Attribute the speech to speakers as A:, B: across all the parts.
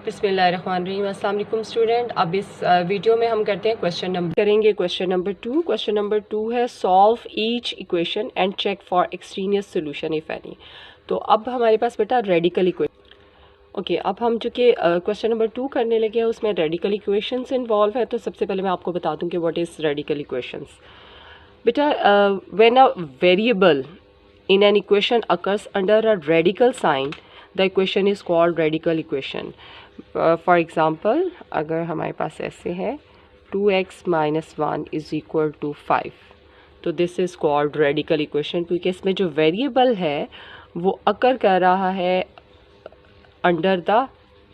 A: बिस्मिल्लाहिर्रहमानिर्रहीम। अस्सलाम वालेकुम स्टूडेंट। अब इस वीडियो में हम करते हैं क्वेश्चन नंबर 2। क्वेश्चन नंबर 2 है solve each equation and check for extraneous solution if any. तो अब हमारे पास बेटा रेडिकल इक्वेशन। ओके, अब हम चूँकि क्वेश्चन नंबर 2 करने लगे हैं, उसमें रेडिकल इक्वेशंस इन्वॉल्व है। तो सबसे पहले मैं आपको बता दूं कि व्हाट इज़ रेडिकल इक्वेशंस। बेटा, when a variable in an equation occurs under a radical sign, the equation is called radical equation. For example, अगर हमारे पास ऐसे है 2x minus 1 is equal to 5, तो this is called radical equation, क्योंकि इसमें जो variable है वो अकर कर रहा है अंडर द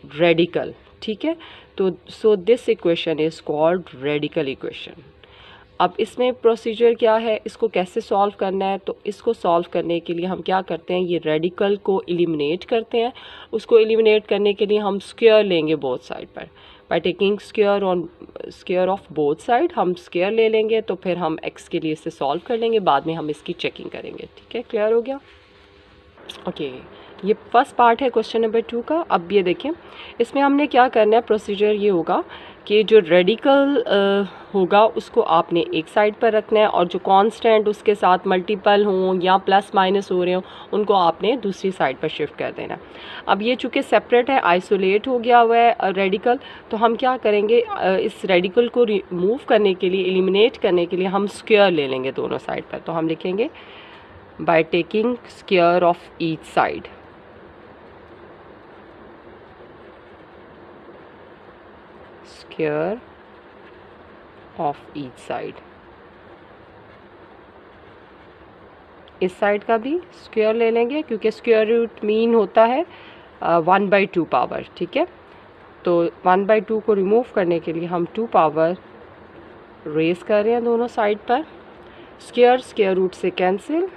A: रेडिकल। ठीक है, तो so this equation is called radical equation. अब इसमें प्रोसीजर क्या है, इसको कैसे सॉल्व करना है। तो इसको सॉल्व करने के लिए हम क्या करते हैं, ये रेडिकल को एलिमिनेट करते हैं। उसको एलिमिनेट करने के लिए हम स्क्वायर लेंगे बोथ साइड पर। By taking square of both side हम स्क्वायर ले लेंगे, तो फिर हम एक्स के लिए इसे सॉल्व कर लेंगे, बाद में हम इसकी चेकिंग करेंगे। ठीक है, क्लियर हो गया। ओके, ये फर्स्ट पार्ट है क्वेश्चन नंबर 2 का। अब ये देखें, इसमें हमने क्या करना है, प्रोसीजर ये होगा कि जो रेडिकल होगा उसको आपने एक साइड पर रखना है, और जो कांस्टेंट उसके साथ मल्टीपल हों या प्लस माइनस हो रहे हों उनको आपने दूसरी साइड पर शिफ्ट कर देना। अब ये चूँकि सेपरेट है, आइसोलेट हो गया हुआ है रेडिकल, तो हम क्या करेंगे, इस रेडिकल को रिमूव करने के लिए, एलिमिनेट करने के लिए हम स्क्वायर ले लेंगे दोनों साइड पर। तो हम लिखेंगे by taking square of each side. Square of each side. इस साइड का भी स्क्वायर ले लेंगे, क्योंकि स्क्वायर रूट मीन होता है 1/2 पावर। ठीक है, तो 1/2 को रिमूव करने के लिए हम 2 पावर रेज कर रहे हैं दोनों साइड पर। स्क्वायर रूट से कैंसिल,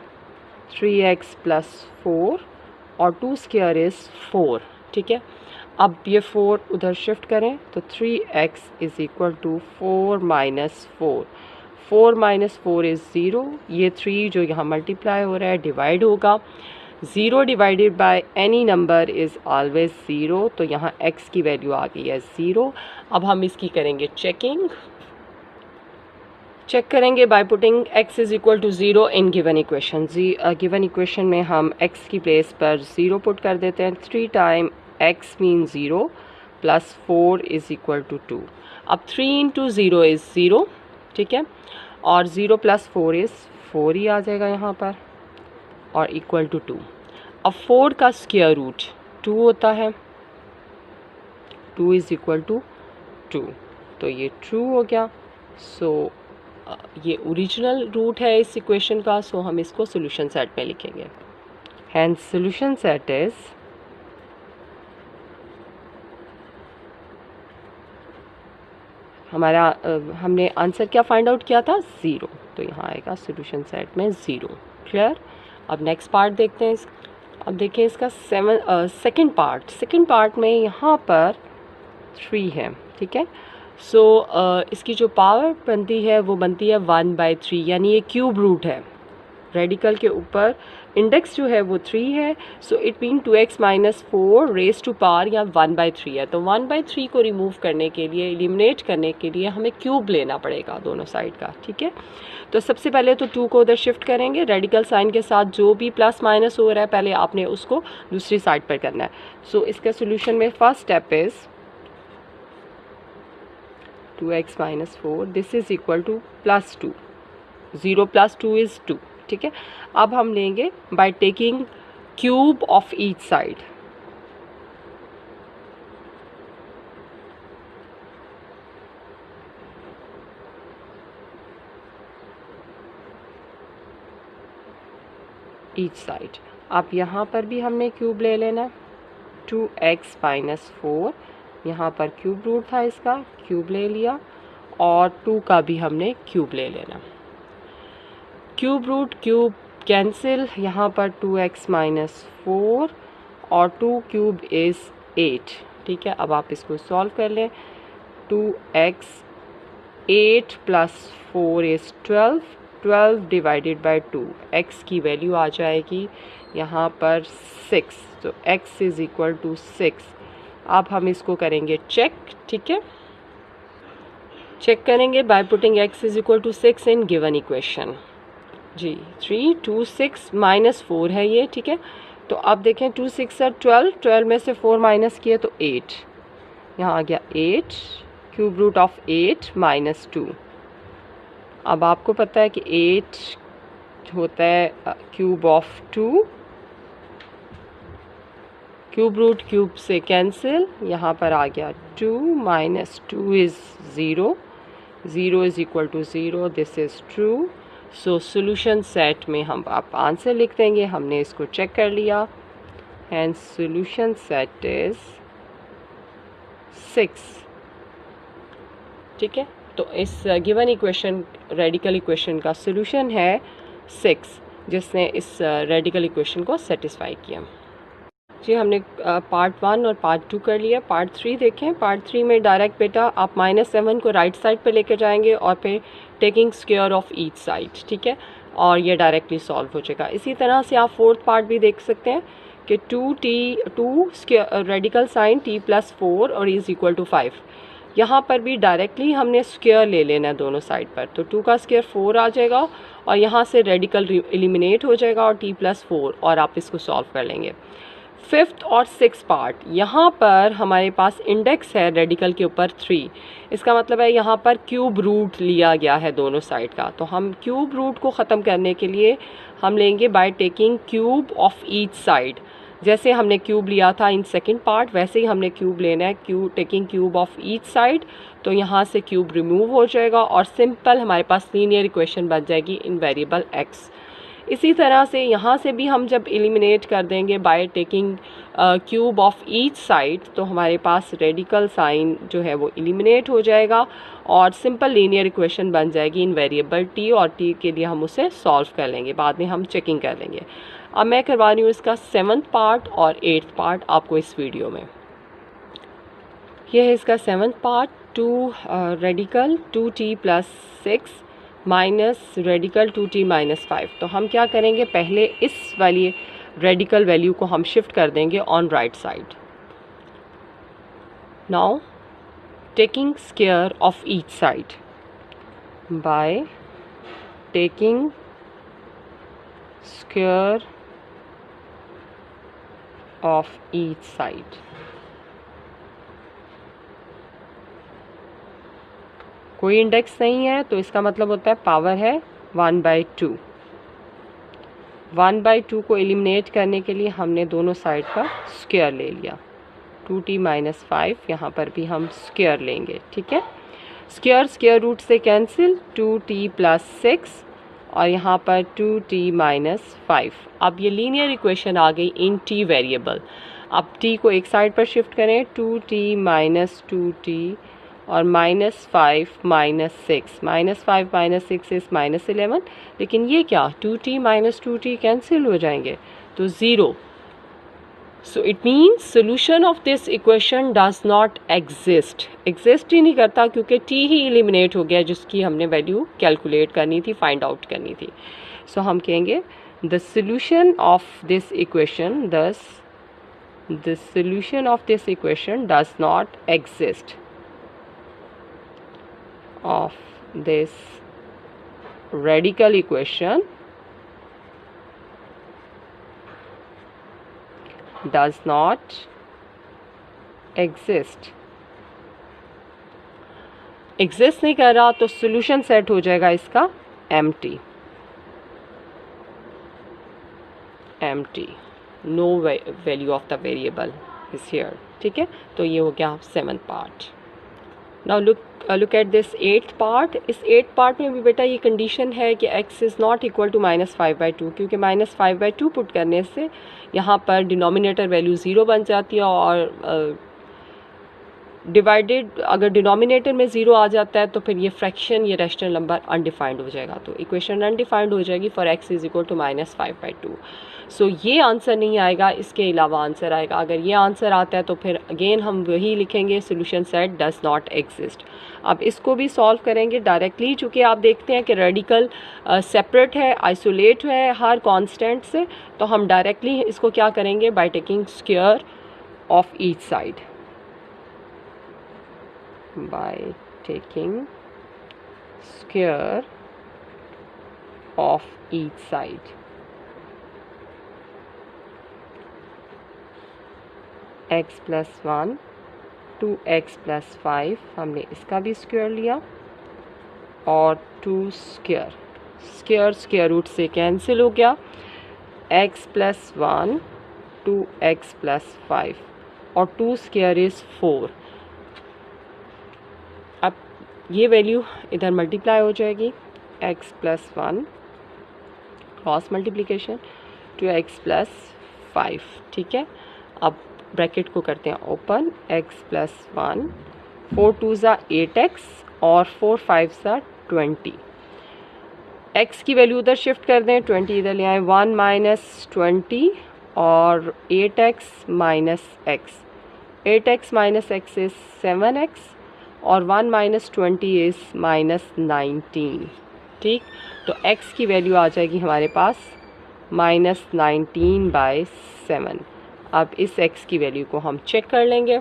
A: 3x + 4 और 2 स्क्वायर इज़ 4। ठीक है, अब ये 4 उधर शिफ्ट करें तो 3x = 4 - 4। 4 - 4 इज़ 0। ये 3 जो यहाँ मल्टीप्लाई हो रहा है डिवाइड होगा। 0 divided by any number is always 0, तो यहाँ x की वैल्यू आ गई है 0। अब हम इसकी करेंगे चेक करेंगे by putting x = 0 in given equation. Given equation में हम x की प्लेस पर 0 पुट कर देते हैं। 3 टाइम x मीन 0 + 4 = 2। अब 3 × 0 इज़ 0। ठीक है, और 0 + 4 इज़ 4 ही आ जाएगा यहाँ पर, और इक्वल टू 2। अब 4 का स्क्वायर रूट 2 होता है, 2 = 2, तो ये ट्रू हो गया। सो ये ओरिजिनल रूट है इस इक्वेशन का, सो हम इसको सॉल्यूशन सेट में लिखेंगे। हैंस सॉल्यूशन सेट इज हमारा हमने आंसर क्या फाइंड आउट किया था, 0, तो यहाँ आएगा सॉल्यूशन सेट में 0। क्लियर। अब नेक्स्ट पार्ट देखते हैं। अब देखिए इसका सेकंड पार्ट में यहाँ पर 3 है। ठीक है, सो इसकी जो पावर बनती है वो बनती है 1/3, यानी ये क्यूब रूट है। रेडिकल के ऊपर इंडेक्स जो है वो 3 है, so it mean 2x - 4 raise to power या 1/3 है। तो 1/3 को रिमूव करने के लिए, एलिमिनेट करने के लिए हमें क्यूब लेना पड़ेगा दोनों साइड का। ठीक है, तो सबसे पहले तो 2 को उधर शिफ्ट करेंगे, रेडिकल साइन के साथ जो भी प्लस माइनस हो रहा है पहले आपने उसको दूसरी साइड पर करना है। सो इसका सोल्यूशन में first step is 2x - 4, this is equal to +2। 0 + 2 is 2। ठीक है, अब हम लेंगे by taking cube of each side. Each side, अब यहाँ पर भी हमने क्यूब ले लेना। 2x - 4, यहाँ पर क्यूब रूट था इसका, क्यूब ले लिया, और 2 का भी हमने क्यूब ले लेना। क्यूब रूट क्यूब कैंसिल, यहाँ पर 2x - 4 और 2 क्यूब इज़ 8। ठीक है, अब आप इसको सॉल्व कर लें। 2x 8 + 4 is 12। 12 divided by 2, x की वैल्यू आ जाएगी यहाँ पर 6, तो x = 6। अब हम इसको करेंगे चेक, ठीक है। चेक करेंगे by putting x is equal to 6 in given equation. जी 3 2 6 माइनस 4 है ये, ठीक है। तो अब देखें 2 6 है 12, 12 में से 4 माइनस किए तो 8, यहाँ आ गया 8, क्यूब रूट ऑफ 8 माइनस 2। अब आपको पता है कि 8 होता है cube of 2, cube root cube से कैंसिल, यहाँ पर आ गया 2 minus 2 is 0, 0 is equal to 0, this is true. So solution set में हम आप आंसर लिख देंगे, हमने इसको चेक कर लिया, एंड सोल्यूशन सेट इज़ 6, ठीक है। तो इस गिवन इक्वेशन रेडिकल इक्वेशन का सोल्यूशन है 6, जिसने इस रेडिकल इक्वेशन को सेटिस्फाई किया। जी हमने पार्ट 1 और पार्ट 2 कर लिया। पार्ट 3 देखें। पार्ट 3 में डायरेक्ट बेटा आप -7 को राइट साइड पे लेके जाएंगे और फिर taking square of each side, ठीक है, और ये डायरेक्टली सॉल्व हो जाएगा। इसी तरह से आप फोर्थ पार्ट भी देख सकते हैं कि 2 रेडिकल साइन t + 4 और इज़ इक्वल टू 5। यहाँ पर भी डायरेक्टली हमने स्क्वायर ले लेना है दोनों साइड पर, तो 2 का स्क्वायर 4 आ जाएगा और यहाँ से रेडिकल एलिमिनेट हो जाएगा और t + 4, और आप इसको सॉल्व कर लेंगे। फिफ्थ और सिक्स पार्ट, यहाँ पर हमारे पास इंडेक्स है रेडिकल के ऊपर 3, इसका मतलब है यहाँ पर क्यूब रूट लिया गया है दोनों साइड का। तो हम क्यूब रूट को ख़त्म करने के लिए हम लेंगे by taking cube of each side. जैसे हमने क्यूब लिया था इन सेकंड पार्ट, वैसे ही हमने क्यूब लेना है, taking cube of each side. तो यहाँ से क्यूब रिमूव हो जाएगा और सिंपल हमारे पास लीनियर इक्वेशन बन जाएगी इन वेरिएबल x। इसी तरह से यहाँ से भी हम जब एलिमिनेट कर देंगे bye taking cube of each side, तो हमारे पास रेडिकल साइन जो है वो एलिमिनेट हो जाएगा और सिंपल लीनियर इक्वेशन बन जाएगी इन वेरिएबल t, और t के लिए हम उसे सॉल्व कर लेंगे, बाद में हम चेकिंग कर लेंगे। अब मैं करवा रही हूँ इसका 7th पार्ट और 8th पार्ट आपको इस वीडियो में। यह है इसका 7th part. 2 radical 2t + 6 minus radical 2t - 5। तो हम क्या करेंगे, पहले इस वाली रेडिकल वैल्यू को हम शिफ्ट कर देंगे on right side. Now taking square of each side by taking square of each side. कोई इंडेक्स नहीं है तो इसका मतलब होता है पावर है 1/2। 1/2 को एलिमिनेट करने के लिए हमने दोनों साइड का स्क्वायर ले लिया। 2t - 5, यहाँ पर भी हम स्क्वायर लेंगे, ठीक है। स्क्वायर रूट से कैंसिल, 2t + 6 और यहाँ पर 2t - 5। अब ये लीनियर इक्वेशन आ गई इन t वेरिएबल। अब t को एक साइड पर शिफ्ट करें, 2t - 2t और -5 - 6, -5 - 6 इज़ -11। लेकिन ये क्या, 2t - 2t कैंसिल हो जाएंगे तो 0। So it means solution of this equation does not exist ही नहीं करता, क्योंकि t ही एलिमिनेट हो गया जिसकी हमने वैल्यू कैलकुलेट करनी थी, फाइंड आउट करनी थी। सो हम कहेंगे the solution of this equation does not exist of this radical equation does not exist नहीं कर रहा तो solution सेट हो जाएगा इसका empty, no value of the variable is here, ठीक है। तो ये हो गया 7th part. Now look at this 8th part. इस 8th पार्ट में भी बेटा ये कंडीशन है कि x is not equal to -5/2, क्योंकि -5/2 पुट करने से यहाँ पर डिनोमिनेटर वैल्यू 0 बन जाती है और डिवाइडेड अगर डिनोमिनेटर में 0 आ जाता है तो फिर ये फ्रैक्शन, ये रैशनल नंबर अनडिफाइंड हो जाएगा, तो इक्वेशन अनडिफाइंड हो जाएगी for x is equal to -5/2। So ये आंसर नहीं आएगा, इसके अलावा आंसर आएगा। अगर ये आंसर आता है तो फिर अगेन हम वही लिखेंगे, solution set does not exist. अब इसको भी सॉल्व करेंगे डायरेक्टली, चूँकि आप देखते हैं कि रेडिकल सेपरेट है, आइसोलेट है हर कांस्टेंट से, तो हम डायरेक्टली इसको क्या करेंगे by taking square of each side. by taking square of each side. x plus 1 2x plus 5 हमने इसका भी स्क्वायर लिया और 2 स्क्वायर स्क्वायर रूट से कैंसिल हो गया। x प्लस 1 2x प्लस 5 और 2 स्क्वायर इज़ 4। अब ये वैल्यू इधर मल्टीप्लाई हो जाएगी, x plus 1 cross multiplication 2x plus 5, ठीक है। अब ब्रैकेट को करते हैं ओपन, x प्लस 1 4 2 ज़ा 8x और 4 5 ज़ा 20। x की वैल्यू उधर शिफ्ट कर दें, 20 इधर ले आए, 1 माइनस 20 और 8x minus x, 8x minus x is 7x और 1 माइनस 20 इज़ माइनस 19, ठीक। तो x की वैल्यू आ जाएगी हमारे पास माइनस 19/7। अब इस x की वैल्यू को हम चेक कर लेंगे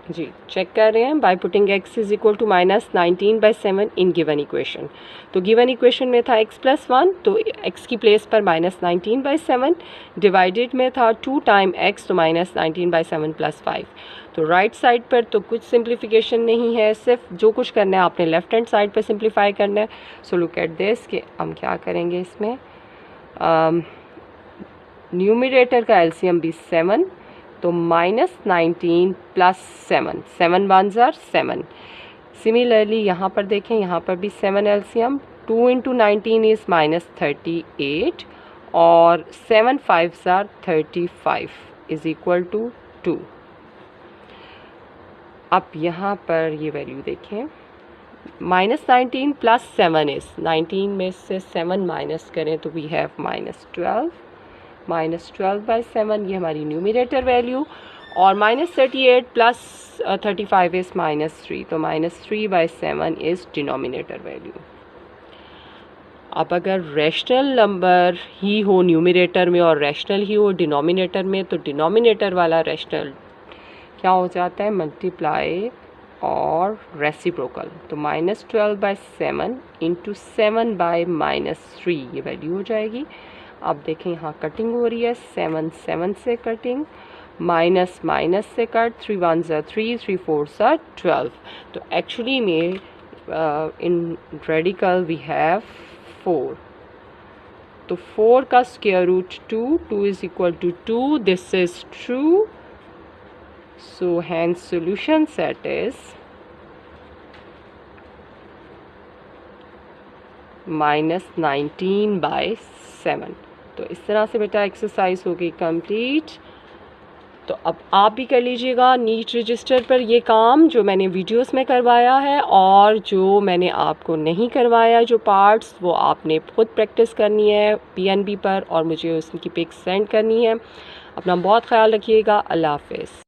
A: जी, चेक कर रहे हैं by putting x is equal to minus 19/7 in given equation. तो गिवन इक्वेशन में था x प्लस 1, तो x की प्लेस पर माइनस 19/7, डिवाइडेड में था 2 टाइम x, तो माइनस 19/7 प्लस 5। तो राइट साइड पर तो कुछ सिंप्लीफिकेशन नहीं है, सिर्फ जो कुछ करना है आपने लेफ्ट हैंड साइड पर सिंप्लीफाई करना है। सो लुक एट दिस कि हम क्या करेंगे इसमें, न्यूमरेटर का एलसीएम भी 7, तो minus 19 plus 7, 7 1s are 7। Similarly यहाँ पर देखें, यहाँ पर भी 7 एलसीएम, 2 इंटू 19 इज़ माइनस 38 और 7 5s are 35 is equal to 2। अब यहाँ पर ये वैल्यू देखें, माइनस 19 प्लस 7 इज़, 19 में से 7 माइनस करें तो वी हैव माइनस 12, माइनस 12/7 ये हमारी न्यूमरेटर वैल्यू, और माइनस 38 प्लस 35 इज़ माइनस 3, तो माइनस 3/7 इज़ डिनोमिनेटर वैल्यू। अब अगर रैशनल नंबर ही हो न्यूमरेटर में और रैशनल ही हो डिनोमिनेटर में, तो डिनोमिनेटर वाला रैशनल क्या हो जाता है, मल्टीप्लाई और रेसिप्रोकल। तो माइनस 12/7 इंटू 7/-3 ये वैल्यू हो जाएगी। अब देखें यहाँ कटिंग हो रही है, 7 7 से कटिंग, माइनस माइनस से cut, 3 1s are 3, 3 4s are 12। तो एक्चुअली में इन रेडिकल वी हैव 4, तो 4 का square root 2, 2 is equal to 2, this is true. So hence solution set is minus 19/7। तो इस तरह से बेटा एक्सरसाइज हो गई कंप्लीट। तो अब आप भी कर लीजिएगा नीट रजिस्टर पर ये काम जो मैंने वीडियोस में करवाया है, और जो मैंने आपको नहीं करवाया जो पार्ट्स, वो आपने खुद प्रैक्टिस करनी है PNB पर और मुझे उसकी पिक सेंड करनी है। अपना बहुत ख्याल रखिएगा। अल्लाह हाफिज़।